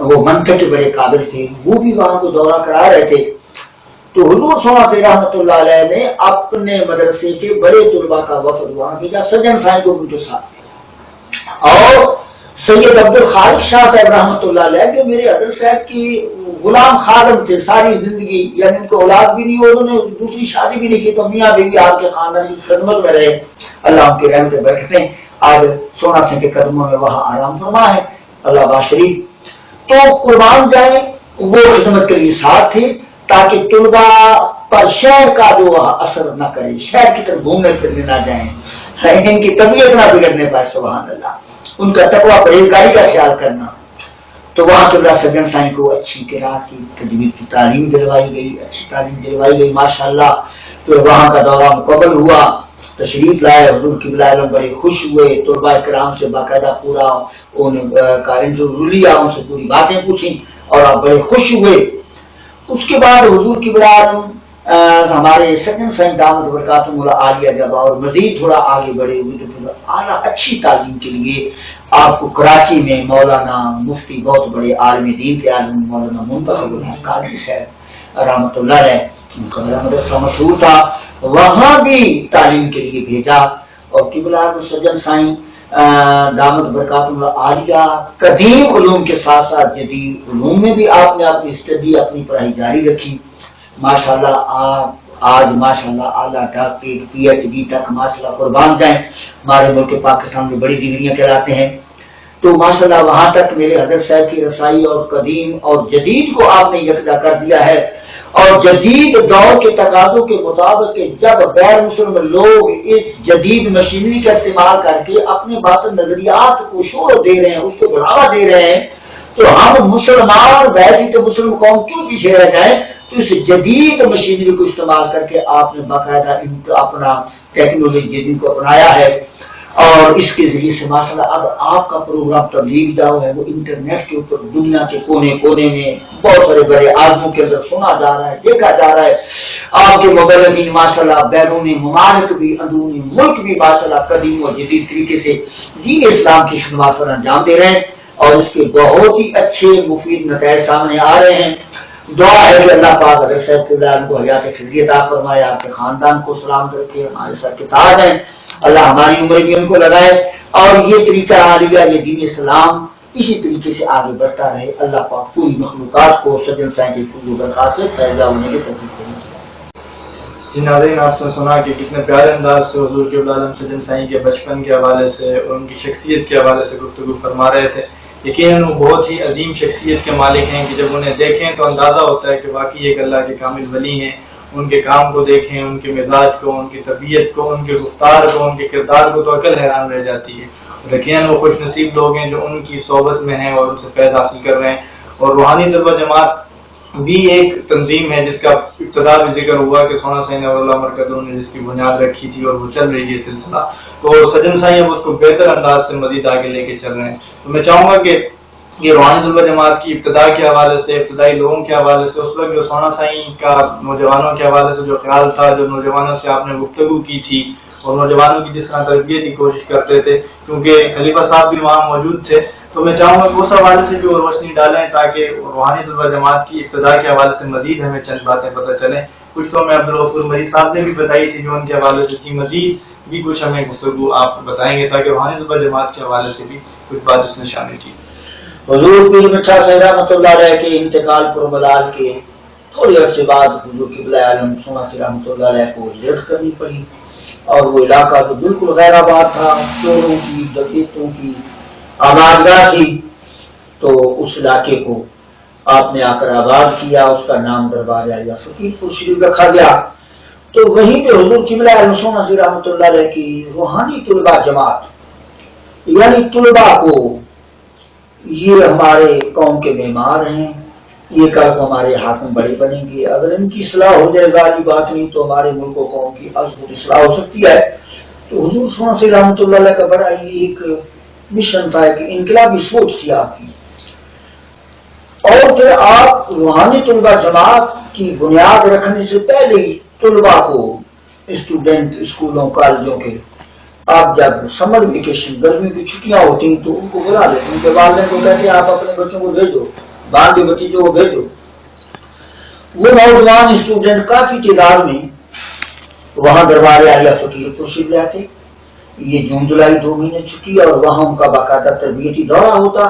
وہ منطق کے بڑے قابل تھے، وہ بھی وہاں کو دورہ کرا رہے تھے. تو حضور صلی اللہ علیہ رحمۃ اللہ علیہ نے اپنے مدرسے کے بڑے طلباء کا وفد وہاں بھیجا، سجن صاحب کو ان کے ساتھ، اور سید عبد الخالق شاہ صاحب رحمۃ اللہ علیہ جو میرے حضرت صاحب کی غلام خادم تھے ساری زندگی، یعنی ان کو اولاد بھی نہیں، انہوں نے دوسری شادی بھی نہیں کی، تو میاں بیوی آپ کے خاندان کی خدمت میں رہے، اللہ ان کے رحمت سے برکتیں آج سونا سنگھ کے قدموں میں وہاں آرام فرما ہے، اللہ باشریف. تو قربان جائیں وہ خدمت کے لیے ساتھ تھے تاکہ طلباء پر شہر کا جو اثر نہ کرے، شہر کی طرف گھومنے پھرنے نہ جائیں، ان کی طبیعت نہ بگڑنے پائے، سبحان اللہ، ان کا تقویٰ پرہیزگاری کا خیال کرنا. تو وہاں قبلہ سجن سائیں کو اچھی قرات کی تجوید کی تعلیم دلوائی گئی، اچھی تعلیم دلوائی گئی ماشاءاللہ. تو وہاں کا دورہ مکمل ہوا، تشریف لائے حضور قبلہ عالم، بڑے خوش ہوئے. طلباء کرام سے باقاعدہ پورا کارن جو لیا ان سے پوری باتیں پوچھیں اور آپ بڑے خوش ہوئے. اس کے بعد حضور قبلہ عالم ہمارے سجن سائیں دامت برکاتہم العالیہ جب اور مزید تھوڑا آگے بڑھے ہوئے تو پھر اعلیٰ اچھی تعلیم کے لیے آپ کو کراچی میں مولانا مفتی بہت بڑے عالم دین کے عالم مولانا منتخب الحق قادری صاحب رحمۃ اللہ علیہ، ان کا میرا مدرسہ مشہور تھا، وہاں بھی تعلیم کے لیے بھیجا. اور قبلہ عالم سجن سائیں دامت برکاتہم العالیہ قدیم علوم کے ساتھ ساتھ جدید علوم میں بھی آپ نے اپنی اسٹڈی اپنی پڑھائی جاری رکھی ماشاءاللہ. آج ماشاءاللہ اعلیٰ ڈاکٹریٹ پی ایچ ڈی تک ماشاءاللہ قربان جائیں، ہمارے ملک پاکستان میں بڑی ڈگریاں کہلاتے ہیں. تو ماشاءاللہ وہاں تک میرے حضرت صاحب کی رسائی اور قدیم اور جدید کو آپ نے یکجا کر دیا ہے. اور جدید دور کے تقاضوں کے مطابق کہ جب غیر مسلم لوگ اس جدید مشینری کا استعمال کر کے اپنے باطن نظریات کو شور دے رہے ہیں، اس کو بڑھاوا دے رہے ہیں، تو ہم مسلمان ویسی تو مسلم قوم کیوں پیچھے رہ جائیں. تو اس جدید مشینری کو استعمال کر کے آپ نے باقاعدہ اپنا ٹیکنالوجی جدید کو اپنایا ہے. اور اس کے ذریعے سے ماشاءاللہ اب آپ کا پروگرام تبلیغ دعوت ہے وہ انٹرنیٹ کے اوپر دنیا کے کونے کونے میں بہت بڑے بڑے عالموں کے اندر سنا جا رہا ہے، دیکھا جا رہا ہے. آپ کے مبلغین ماشاءاللہ بیرون ممالک بھی اندرون ملک بھی ماشاءاللہ قدیم اور جدید طریقے سے دین اسلام کی خدمات پر انجام دے رہے ہیں اور اس کے بہت ہی اچھے مفید نتائج سامنے آ رہے ہیں. دعا ہے کہ اللہ پاک حضرت صاحب کے اللہ کو حیات خیریت عطا فرمائے، آپ کے خاندان کو سلامت رکھے، ہمارے ساتھ کے تاج ہیں، اللہ ہماری عمر بھی ان کو لگائے اور یہ طریقہ عالیہ یہ دین اسلام اسی طریقے سے آگے بڑھتا رہے. اللہ پاک پوری مخلوقات کو سجن سائیں کی پوری برکات سے فیضا ہونے کے توفیق دے. جی ناظرین، آپ نے سنا کہ کتنے پیارے انداز سے حضور قبلہ عالم سجن سائیں کے بچپن کے حوالے سے اور ان کی شخصیت کے حوالے سے گفتگو فرما رہے تھے. یقیناً وہ بہت ہی عظیم شخصیت کے مالک ہیں کہ جب انہیں دیکھیں تو اندازہ ہوتا ہے کہ واقعی ایک اللہ کے کامل ولی ہیں. ان کے کام کو دیکھیں، ان کے مزاج کو، ان کی طبیعت کو، ان کے گفتار کو، ان کے کردار کو تو عقل حیران رہ جاتی ہے. یقیناً وہ خوش نصیب لوگ ہیں جو ان کی صحبت میں ہیں اور ان سے فیض حاصل کر رہے ہیں. اور روحانی طلبہ جماعت بھی ایک تنظیم ہے جس کا ابتدا بھی ذکر ہوا کہ سونا سائیں اللہ مرکزوں نے جس کی بنیاد رکھی تھی اور وہ چل رہی ہے سلسلہ. تو سجن سائیں اب اس کو بہتر انداز سے مزید آگے لے کے چل رہے ہیں. تو میں چاہوں گا کہ یہ روحانی طلبہ جماعت کی ابتدا کے حوالے سے، ابتدائی لوگوں کے حوالے سے، اس وقت جو سونا سائیں کا نوجوانوں کے حوالے سے جو خیال تھا، جو نوجوانوں سے آپ نے گفتگو کی تھی اور نوجوانوں کی جس طرح تربیت کی کوشش کرتے تھے، کیونکہ خلیفہ صاحب بھی وہاں موجود تھے، تو میں چاہوں گا کہ اس حوالے سے بھی روشنی ڈالیں تاکہ روحانی طلبہ جماعت کی ابتدا کے حوالے سے مزید ہمیں چند باتیں پتہ چلیں. کچھ تو میں عبدالغفور مری صاحب نے بھی بتائی تھی جو ان کے حوالے سے تھی، مزید بھی کچھ ہمیں گفتگو آپ بتائیں گے تاکہ روحانی طلبہ جماعت کے حوالے سے بھی کچھ بات اس نے شامل کی. حضور پیر مٹھا صاحب رحمۃ اللہ علیہ کے انتقال پر ملال کے تھوڑی عرصے بعد حضور قبلہ عالم سونا سی رحمۃ اللہ علیہ کو ہجرت کرنی پڑی اور وہ علاقہ تو بالکل غیر آباد تھا، چوروں کی ڈکیتوں کی آبادگاہ تھی. تو اس علاقے کو آپ نے آ کر آباد کیا، اس کا نام دربار عالیہ فقیر پور شریف رکھا گیا۔ تو وہیں پہ حضور قبلہ رسول نصیر رحمۃ اللہ علیہ کی روحانی طلباء جماعت، یعنی طلباء کو یہ ہمارے قوم کے معمار ہیں، یہ کل کو ہمارے حاکم بڑے بنیں گے، اگر ان کی اصلاح ہو جائے گا یہ بات نہیں تو ہمارے ملک و قوم کی ازبط اصلاح ہو سکتی ہے۔ تو حضور صلی اللہ علیہ وسلم رحمۃ اللہ علیہ کا بڑا یہ ایک مشن تھا کہ انقلابی سوچ تھی آپ کی، اور پھر آپ روحانی طلباء جماعت کی بنیاد رکھنے سے پہلے ہی طلباء کو، اسٹوڈنٹ اسکولوں کالجوں کے، آپ جب سمر ویکیشن گرمی کی چھٹیاں ہوتی ہیں تو ان کو بلا لیتے، ان کے والدین کو کہتے ہیں آپ اپنے بچوں کو بھیجو، بعد کے بتیجوں کو بھیجو۔ وہ نوجوان اسٹوڈنٹ کافی تعداد میں وہاں دربار عالیہ فقیر پور شریف آتے، یہ جون جولائی 2 مہینے چھٹی، اور وہاں ان کا باقاعدہ تربیتی دورہ ہوتا،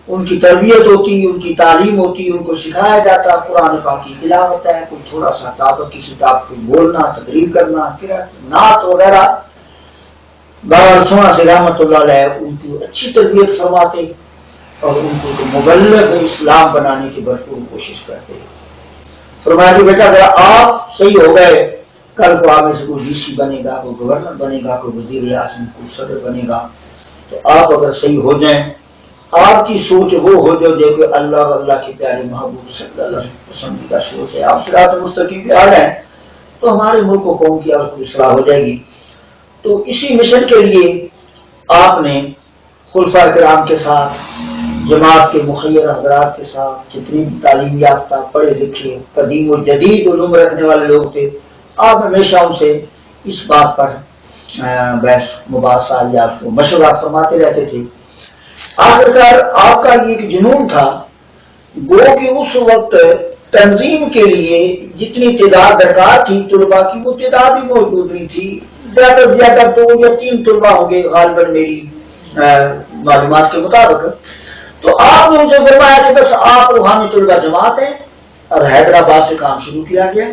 ان کی تربیت ہوتی، ان کی تعلیم ہوتی، ان کو سکھایا جاتا، قرآن پاک کی تلاوت ہے، کوئی تھوڑا سا دعوت کی کتاب کو بولنا، تقریر کرنا، نعت وغیرہ۔ بابا سونا سے رحمۃ اللہ علیہ ان کی اچھی تربیت فرماتے اور ان کو مبلغ اسلام بنانے کی بھرپور کوشش کرتے۔ فرمایا کہ بیٹا اگر آپ صحیح ہو گئے، کل کو آپ میں سے کوئی ڈی سی بنے گا، کوئی گورنر بنے گا، کوئی وزیر اعظم، کوئی صدر بنے گا، تو آپ اگر صحیح ہو جائیں، آپ کی سوچ وہ ہو جو دیکھو اللہ اور اللہ کے پیارے محبوب صلی اللہ علیہ وسلم پسندیدہ سوچ ہے، آپ صراط مستقیم پہ آ جائیں تو ہمارے ملک و قوم کی آپ کو اصلاح ہو جائے گی۔ تو اسی مشن کے لیے آپ نے خلفاء کرام کے ساتھ، جماعت کے مخیر حضرات کے ساتھ، جتنی بھی تعلیم یافتہ پڑھے لکھے قدیم و جدید علوم رکھنے والے لوگ تھے، آپ ہمیشہ ان سے اس بات پر بحث مباحثہ یا مشورہ فرماتے رہتے تھے۔ آخرکار آپ کا یہ ایک جنون تھا، گو کہ اس وقت تنظیم کے لیے جتنی تعداد درکار تھی طلباء کی وہ تعداد بھی موجود نہیں تھی، زیادہ سے زیادہ 2 یا 3 طلباء ہوں گے غالباً میری معلومات کے مطابق۔ تو آپ نے مجھے فرمایا کہ بس آپ روحانی طلباء جماعت ہیں، اور حیدرآباد سے کام شروع کیا گیا۔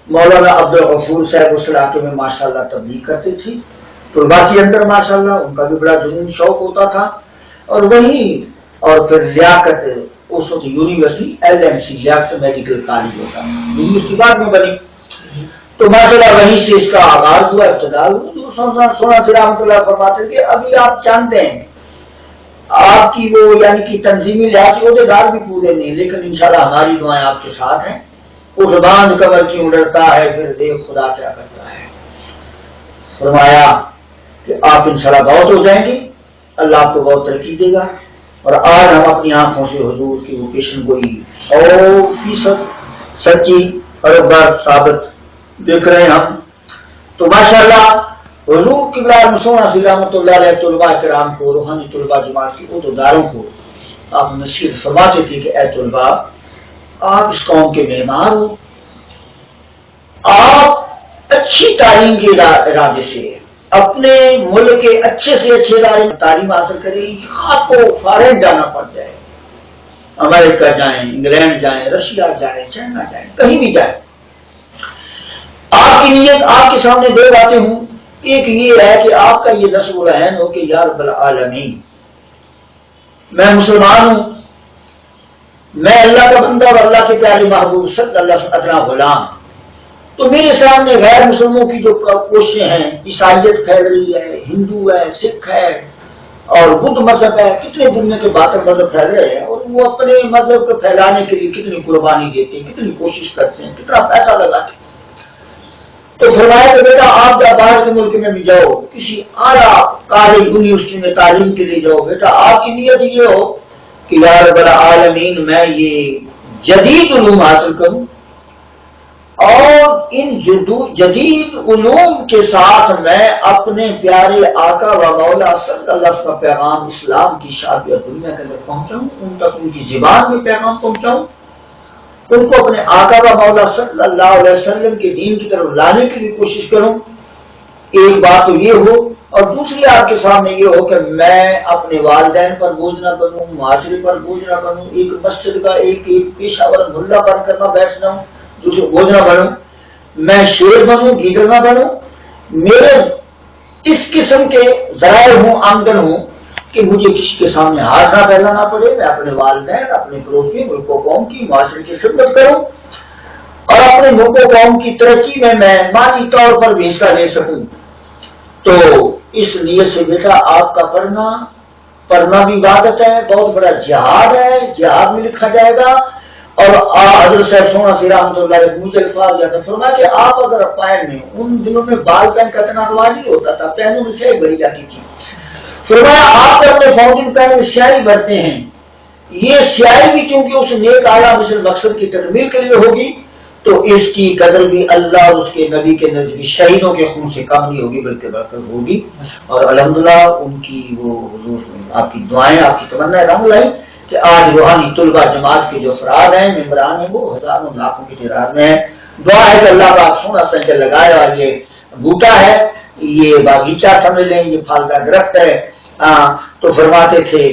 مولانا عبدالغفور صاحب اس علاقے میں ماشاءاللہ تبلیغ کرتے تھے، طلباء کے اندر ماشاءاللہ ان کا بھی بڑا جنون شوق ہوتا تھا، اور وہیں اور پھر لیاقت اس وقت یونیورسٹی LMC لیاقت میڈیکل کالج ہوتا ہے، یونیورسٹی بعد میں بنی، تو ماشاءاللہ وہیں سے اس کا آغاز ہوا، ابتدا ہوا۔ سونا سے رحمۃ اللہ فرماتے کہ ابھی آپ جانتے ہیں آپ کی وہ یعنی کہ تنظیمی لحاظ سے عہدیدار بھی پورے نہیں، لیکن انشاءاللہ ہماری دعائیں آپ کے ساتھ ہیں، اس باندھ کمر کیوں ڈرتا ہے پھر دیکھ خدا کیا کرتا ہے۔ فرمایا کہ آپ انشاءاللہ بہت ہو جائیں گے، اللہ آپ کو بہت ترقی دے گا، اور آج ہم اپنی آنکھوں سے حضور کی وہ پیشن گوئی 100% سچی اور بار ثابت دیکھ رہے ہیں ہم۔ تو ماشاءاللہ حضور قبلہ مسونا سی رحمۃ اللہ علیہ طلباء کرام کو، روحانی طلباء جماعت کے عہدیداروں کو آپ نصیحت فرماتے تھے کہ اے طلباء، آپ اس قوم کے معمار ہو، آپ اچھی تعلیم کے ارادے سے اپنے ملک کے اچھے سے اچھے ادارے میں تعلیم حاصل کریں، آپ کو فارغ جانا پڑ جائے، امریکہ جائیں، انگلینڈ جائیں، رشیا جائیں، چائنا جائیں، کہیں بھی جائیں، آپ کی نیت آپ کے سامنے 2 باتیں ہوں۔ ایک یہ ہے کہ آپ کا یہ نصب العین ہو کہ یا رب العالمین میں مسلمان ہوں، میں اللہ کا بندہ اور اللہ کے پیارے محبوب صلی اللہ علیہ وسلم غلام، تو میرے سامنے غیر مسلموں کی جو کوششیں ہیں، عیسائیت پھیل رہی ہے، ہندو ہے، سکھ ہے اور بدھ مذہب ہے، کتنے دنیا کے باطل مذہب پھیل رہے ہیں، اور وہ اپنے مذہب کو پھیلانے کے لیے کتنی قربانی دیتے ہیں، کتنی کوشش کرتے ہیں، کتنا پیسہ لگاتے ہیں۔ تو فرمایا کہ بیٹا آپ جب باہر کے ملک میں بھی جاؤ، کسی اعلیٰ کالج یونیورسٹی میں تعلیم کے لیے جاؤ، بیٹا آپ کی نیت یہ ہو کہ یا رب العالمین میں یہ جدید علوم حاصل کروں، اور ان جدید علوم کے ساتھ میں اپنے پیارے آقا و مولا صلی اللہ علیہ وسلم کا پیغام اسلام کی شافیت دنیا کے اندر پہنچاؤں، ان تک ان کی زبان میں پیغام پہنچاؤں، ان کو اپنے آقا و مولا صلی اللہ علیہ وسلم کے دین کی طرف لانے کی بھی کوشش کروں۔ ایک بات تو یہ ہو، اور دوسری آپ کے سامنے یہ ہو کہ میں اپنے والدین پر بوجھ نہ بنوں، معاشرے پر بوجھ نہ بنوں، ایک مسجد کا ایک پیشہ ور ملا بن کر نہ بیٹھ جاؤں، دوسرے بوجھ نہ بنوں، میں شیر بنوں، گیدڑ نہ بنوں، میرے اس قسم کے ذرائع ہوں، آمدن ہوں کہ مجھے کسی کے سامنے ہاتھ نہ پھیلانا پڑے، میں اپنے والدین، اپنے پڑوسی، ملک و قوم کی، معاشرے کی خدمت کروں اور اپنے ملک و قوم کی ترقی میں مالی طور پر بھی حصہ لے سکوں۔ تو اس نیت سے بیٹا آپ کا پڑھنا بھی عبادت ہے، بہت بڑا جہاد ہے، جہاد میں لکھا جائے گا۔ اور حضرت صاحب سونا سی رحمۃ اللہ علیہ مجھے الفاظ جاتا فرمایا کہ آپ اگر پیر میں ان دنوں میں بال پین کا اتنا رواج نہیں ہوتا تھا، پینوں میں سیاہی بھری جاتی تھی، فرمایا آپ اپنے فاؤنٹین پین میں سیاہی بھرتے ہیں، یہ سیاہی بھی چونکہ اس نیک اعلیٰ مثل مقصد کی تکمیل کے لیے ہوگی تو اس کی قدر بھی اللہ اور اس کے نبی کے نزدیک شہیدوں کے خون سے کم نہیں ہوگی بلکہ بہتر ہوگی۔ اور الحمدللہ ان کی وہ حضور آپ کی دعائیں، آپ کی تمنا رحم لائی کہ آج روحانی طلبہ جماعت کے جو افراد ہیں، ممبران ہیں، وہ ہزاروں لاکھوں کی تعداد میں ہیں۔ دعا ہے کہ اللہ کا سونا سنجر لگائے اور یہ بوٹا ہے، یہ باغیچہ سمجھ لیں، یہ پھل کا درخت ہے۔ تو فرماتے تھے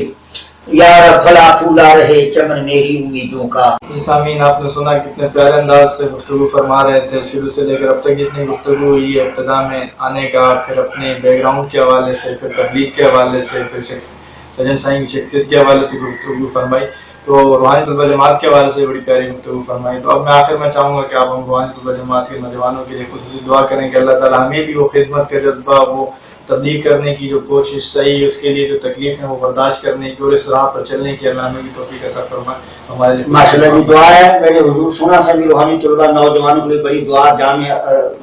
یار پھلا پھولا رہے چمن میری امیدوں کا۔ سامعین آپ نے سنا کتنے پیارے انداز سے گفتگو فرما رہے تھے، شروع سے لے کر اب تک جتنی گفتگو ہوئی ہے، ابتدا میں آنے کا، پھر اپنے بیک گراؤنڈ کے حوالے سے، پھر تبلیغ کے حوالے سے، پھر سجن سائن کی شخصیت کے حوالے سے گفتگو فرمائی، تو روحانی طلبہ جماعت کے حوالے سے بڑی پیاری گفتگو فرمائی۔ تو اب میں آخر میں چاہوں گا کہ آپ ہم روحانی طلبہ جماعت کے نوجوانوں کے لیے خصوصی دعا کریں کہ اللہ تعالیٰ ہمیں بھی وہ خدمت کا جذبہ، وہ تبلیغ کرنے کی جو کوشش صحیح، اس کے لیے جو تکلیف ہے وہ برداشت کرنے کی اور اس راہ پر چلنے کی اللہ ہمیں بھی توفیق عطا فرمائے۔ ہمارے لیے ماشاءاللہ کی دعا ہے، میرے حضور سونا سے بھی روحانی طلبہ نوجوانوں کے لیے بڑی دعا، جامع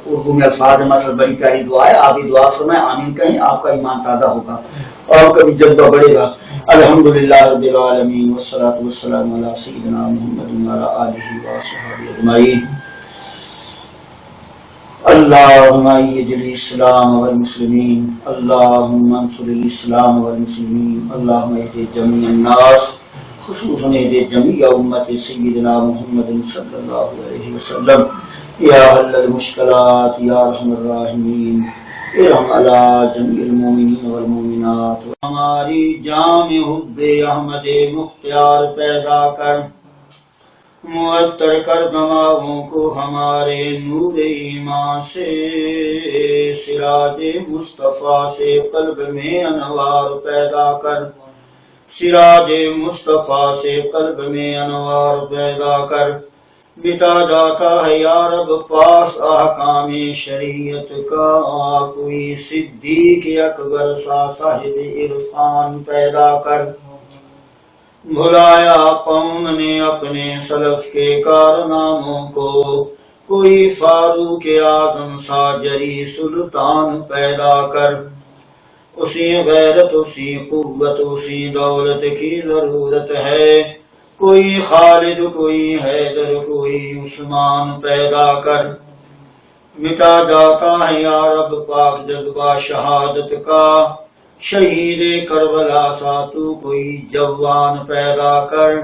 اردو میں الفاظ ہے، مطلب بڑی پیاری دعا ہے، آپ بھی دعا فرمائیں، آمین کہیں، آپ کا ایمان تازہ ہوگا اور کبھی جذبہ بڑھے گا۔ الحمدللہ رب العالمین والصلاۃ والسلام علی سیدنا محمد وعلی آلہ وصحبہ اجمعین۔ اللهم اعز الاسلام والمسلمین، اللهم انصر الاسلام والمسلمین، اللهم اهد جميع الناس خصوصاً اهد جميع امت سیدنا محمد صلی اللہ علیہ وسلم، یا حل المشکلات یا ارحم الراحمین، ارحم علی جميع المؤمنین والمؤمنات۔ ہماری جام حب احمد مختار پیدا کر، معطر کر دماغوں کو ہمارے نور ایمان سے، سراج مصطفیٰ سے قلب میں انوار پیدا کر، سراج مصطفیٰ سے قلب میں انوار پیدا کر۔ بتا جاتا ہے یا رب پاس احکام شریعت کا، کوئی صدیق اکبر سا صاحب عرفان پیدا کر۔ بھلایا قوم نے اپنے سلف کے کارناموں کو، کوئی فاروق اعظم سا جری سلطان پیدا کر۔ اسی غیرت، اسی قوت، اسی دولت کی ضرورت ہے، کوئی خالد، کوئی حیدر، کوئی عثمان پیدا کر۔ مٹا جاتا ہے یا رب پاک جذبہ شہادت کا، شہید کربلا سا تو کوئی جوان پیدا کر۔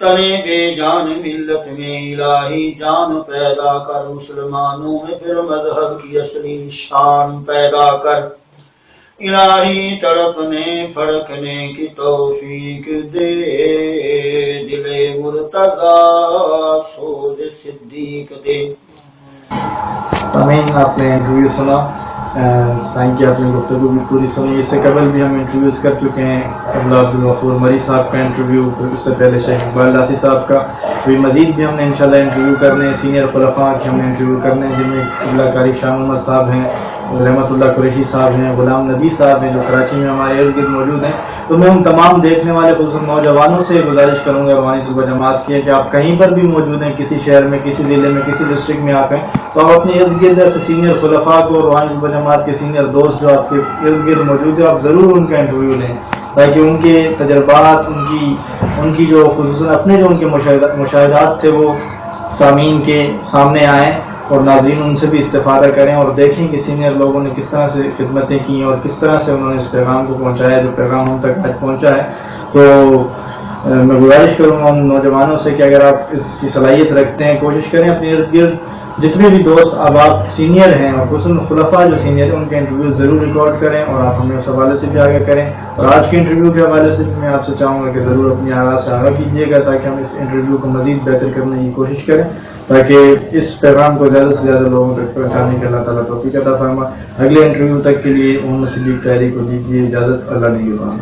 تنے بے جان ملت میں الہی جان پیدا کر، مسلمانوں میں پھر مذہب کی اصلی شان پیدا کر۔ الہی تڑپنے پھڑکنے کی توفیق دے، دل مرتضیٰ سوز صدیق دے۔ سامعین آپ نے انٹرویو سنا، سائن کی آپ نے گفتگو بھی پوری سنی۔ اس سے قبل بھی ہم انٹرویوز کر چکے ہیں، قبلہ عبدالغفور مری صاحب کا انٹرویو، اس سے پہلے شیخ اقبال لاسی صاحب کا، پھر مزید بھی ہم نے انشاءاللہ انٹرویو کرنے ہیں، سینئر خلفاء کے ہم نے انٹرویو کرنے ہیں، جن میں قبلہ قاری شاہ محمد صاحب ہیں، رحمت اللہ قریشی صاحب ہیں، غلام نبی صاحب ہیں جو کراچی میں ہمارے ارد گرد موجود ہیں۔ تو میں ان تمام دیکھنے والے خصوصاً نوجوانوں سے گزارش کروں گا روحانی طلبہ جماعت کی ہے کہ آپ کہیں پر بھی موجود ہیں، کسی شہر میں، کسی ضلع میں، کسی ڈسٹرکٹ میں آپ ہیں، تو آپ اپنے ارد گرد سے سینئر خلفاء کو، روحانی طلبہ جماعت کے سینئر دوست جو آپ کے ارد گرد موجود ہیں، آپ ضرور ان کا انٹرویو لیں تاکہ ان کے تجربات، ان کی جو خصوصاً اپنے جو ان کے مشاہدات تھے وہ سامعین کے سامنے آئیں اور ناظرین ان سے بھی استفادہ کریں اور دیکھیں کہ سینئر لوگوں نے کس طرح سے خدمتیں کی اور کس طرح سے انہوں نے اس پیغام کو پہنچایا، جو پیغام ہم تک آج پہنچا ہے۔ تو میں گزارش کروں گا ان نوجوانوں سے کہ اگر آپ اس کی صلاحیت رکھتے ہیں، کوشش کریں اپنے ارد گرد جتنے بھی دوست اب آپ سینئر ہیں اور خصوصاً خلفاء جو سینئر ہیں ان کے انٹرویو ضرور ریکارڈ کریں اور آپ ہمیں اس حوالے سے بھی آگاہ کریں۔ اور آج کے انٹرویو کے حوالے سے بھی میں آپ سے چاہوں گا کہ ضرور اپنی آراء سے آگاہ کیجیے گا تاکہ ہم اس انٹرویو کو مزید بہتر کرنے کی کوشش کریں، تاکہ اس پیغام کو زیادہ سے زیادہ لوگوں تک پہنچانے کے اللہ تعالیٰ توفیق عطا فرمائے۔ اگلے انٹرویو تک کے لیے محمد صدیق تحری کو دیجیے اجازت، اللہ نگہبان۔